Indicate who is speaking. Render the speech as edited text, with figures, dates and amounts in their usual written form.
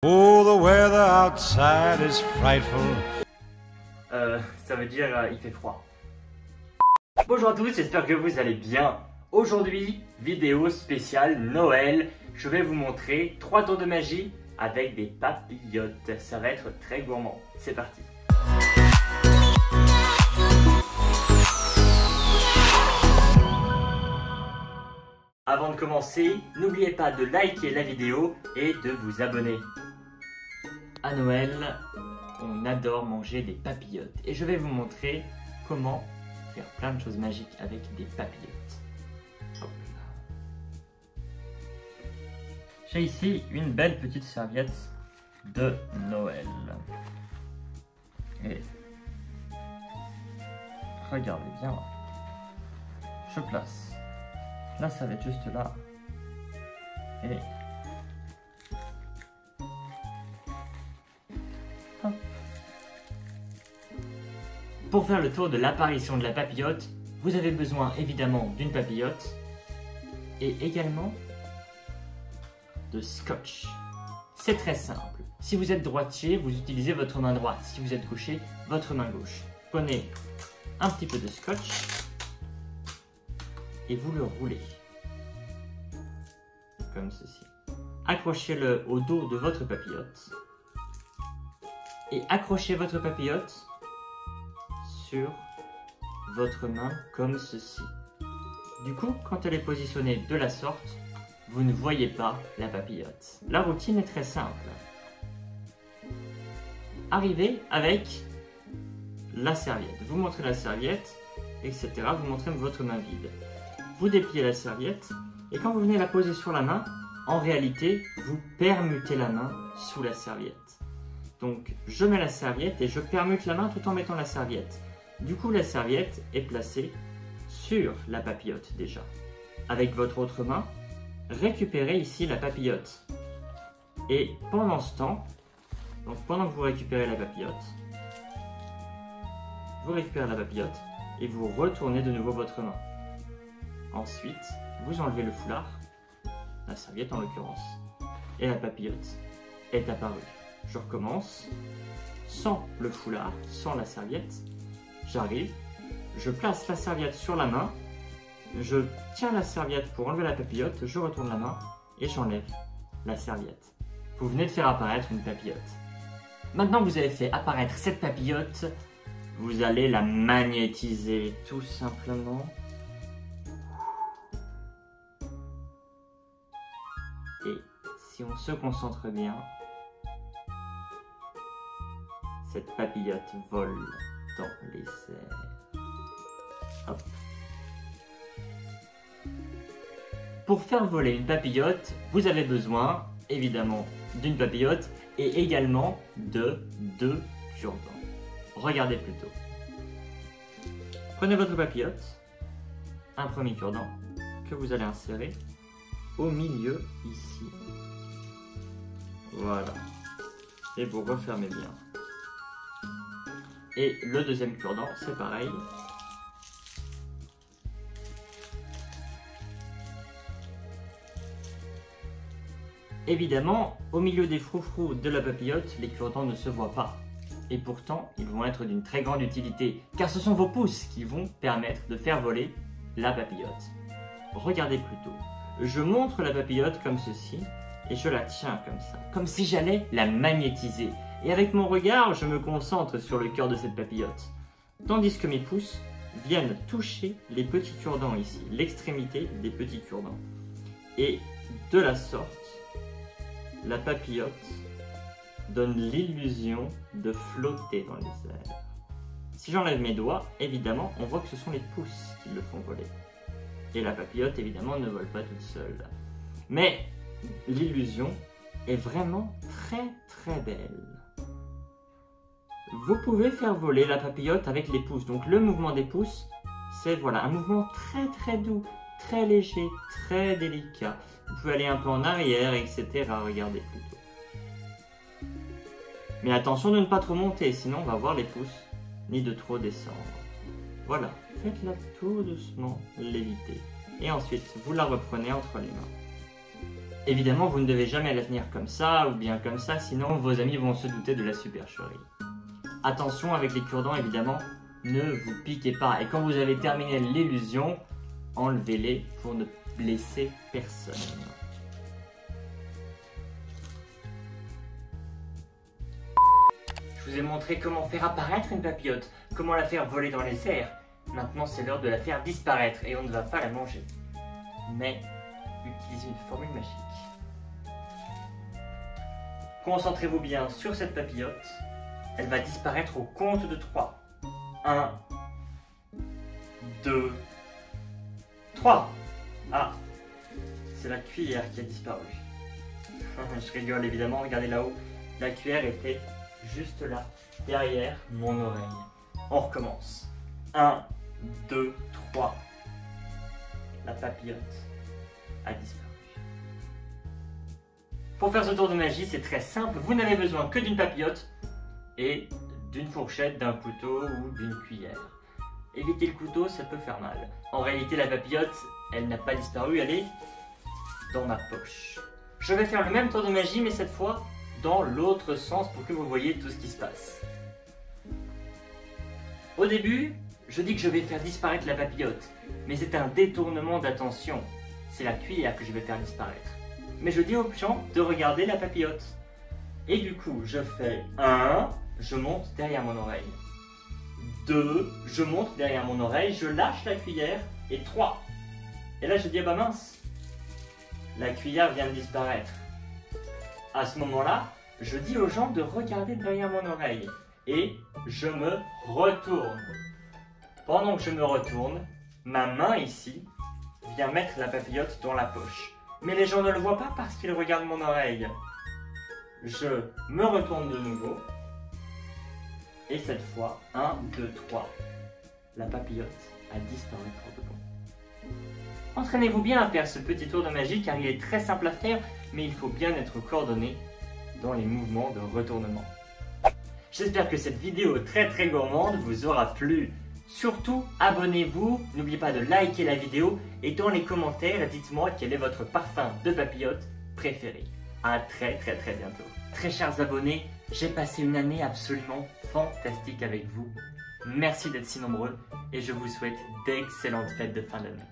Speaker 1: Oh, the weather outside is frightful.
Speaker 2: Ça veut dire il fait froid. Bonjour à tous, j'espère que vous allez bien. Aujourd'hui, vidéo spéciale Noël. Je vais vous montrer 3 tours de magie avec des papillotes. Ça va être très gourmand. C'est parti. Avant de commencer, n'oubliez pas de liker la vidéo et de vous abonner. À Noël, on adore manger des papillotes et je vais vous montrer comment faire plein de choses magiques avec des papillotes. Hop là. J'ai ici une belle petite serviette de Noël. Et regardez bien, je place la serviette juste là et hop. Pour faire le tour de l'apparition de la papillote, vous avez besoin évidemment d'une papillote et également de scotch. C'est très simple. Si vous êtes droitier, vous utilisez votre main droite. Si vous êtes gaucher, votre main gauche. Prenez un petit peu de scotch et vous le roulez comme ceci. Accrochez-le au dos de votre papillote et accrochez votre papillote sur votre main comme ceci. Du coup, quand elle est positionnée de la sorte, vous ne voyez pas la papillote. La routine est très simple. Arrivez avec la serviette. Vous montrez la serviette, etc. Vous montrez votre main vide. Vous dépliez la serviette et quand vous venez la poser sur la main, en réalité, vous permutez la main sous la serviette. Donc, je mets la serviette et je permute la main tout en mettant la serviette. Du coup, la serviette est placée sur la papillote déjà. Avec votre autre main, récupérez ici la papillote. Et pendant ce temps, donc pendant que vous récupérez la papillote, vous récupérez la papillote et vous retournez de nouveau votre main. Ensuite, vous enlevez le foulard, la serviette en l'occurrence, et la papillote est apparue. Je recommence, sans le foulard, sans la serviette, j'arrive, je place la serviette sur la main, je tiens la serviette pour enlever la papillote, je retourne la main et j'enlève la serviette. Vous venez de faire apparaître une papillote. Maintenant que vous avez fait apparaître cette papillote, vous allez la magnétiser tout simplement. Et si on se concentre bien, cette papillote vole dans les airs. Hop. Pour faire voler une papillote, vous avez besoin évidemment d'une papillote et également de 2 cure-dents. Regardez plutôt. Prenez votre papillote, un premier cure-dent que vous allez insérer au milieu ici. Voilà. Et vous refermez bien. Et le deuxième cure-dent, c'est pareil. Évidemment, au milieu des froufrous de la papillote, les cure-dents ne se voient pas. Et pourtant, ils vont être d'une très grande utilité, car ce sont vos pouces qui vont permettre de faire voler la papillote. Regardez plutôt. Je montre la papillote comme ceci, et je la tiens comme ça, comme si j'allais la magnétiser. Et avec mon regard, je me concentre sur le cœur de cette papillote. Tandis que mes pouces viennent toucher les petits cure-dents ici, l'extrémité des petits cure-dents. Et de la sorte, la papillote donne l'illusion de flotter dans les airs. Si j'enlève mes doigts, évidemment, on voit que ce sont les pouces qui le font voler. Et la papillote, évidemment, ne vole pas toute seule. Mais l'illusion est vraiment très belle. Vous pouvez faire voler la papillote avec les pouces. Donc le mouvement des pouces, c'est voilà, un mouvement très doux, très léger, très délicat. Vous pouvez aller un peu en arrière, etc. Regardez plutôt. Mais attention de ne pas trop monter, sinon on va voir les pouces, ni de trop descendre. Voilà, faites-la tout doucement léviter. Et ensuite, vous la reprenez entre les mains. Évidemment, vous ne devez jamais la tenir comme ça ou bien comme ça, sinon vos amis vont se douter de la supercherie. Attention avec les cure-dents, évidemment, ne vous piquez pas. Et quand vous avez terminé l'illusion, enlevez-les pour ne blesser personne. Je vous ai montré comment faire apparaître une papillote, comment la faire voler dans les airs. Maintenant, c'est l'heure de la faire disparaître et on ne va pas la manger. Mais utilisez une formule magique. Concentrez-vous bien sur cette papillote. Elle va disparaître au compte de 3. 1, 2, 3. Ah, c'est la cuillère qui a disparu. Je rigole évidemment, regardez là-haut. La cuillère était juste là, derrière mon oreille. On recommence. 1, 2, 3. La papillote a disparu. Pour faire ce tour de magie, c'est très simple. Vous n'avez besoin que d'une papillote et d'une fourchette, d'un couteau ou d'une cuillère. Évitez le couteau, ça peut faire mal. En réalité, la papillote, elle n'a pas disparu, elle est dans ma poche. Je vais faire le même tour de magie, mais cette fois dans l'autre sens pour que vous voyez tout ce qui se passe. Au début, je dis que je vais faire disparaître la papillote, mais c'est un détournement d'attention. C'est la cuillère que je vais faire disparaître. Mais je dis aux gens de regarder la papillote. Et du coup, je fais 1, je monte derrière mon oreille. 2, je monte derrière mon oreille, je lâche la cuillère. Et 3. Et là, je dis, ah bah mince, la cuillère vient de disparaître. À ce moment-là, je dis aux gens de regarder derrière mon oreille. Et je me retourne. Pendant que je me retourne, ma main ici vient mettre la papillote dans la poche. Mais les gens ne le voient pas parce qu'ils regardent mon oreille. Je me retourne de nouveau. Et cette fois, 1, 2, 3. La papillote a disparu pour de bon. Entraînez-vous bien à faire ce petit tour de magie car il est très simple à faire, mais il faut bien être coordonné dans les mouvements de retournement. J'espère que cette vidéo très gourmande vous aura plu. Surtout, abonnez-vous, n'oubliez pas de liker la vidéo et dans les commentaires, dites-moi quel est votre parfum de papillote préféré. À très bientôt. Très chers abonnés, j'ai passé une année absolument fantastique avec vous. Merci d'être si nombreux et je vous souhaite d'excellentes fêtes de fin d'année.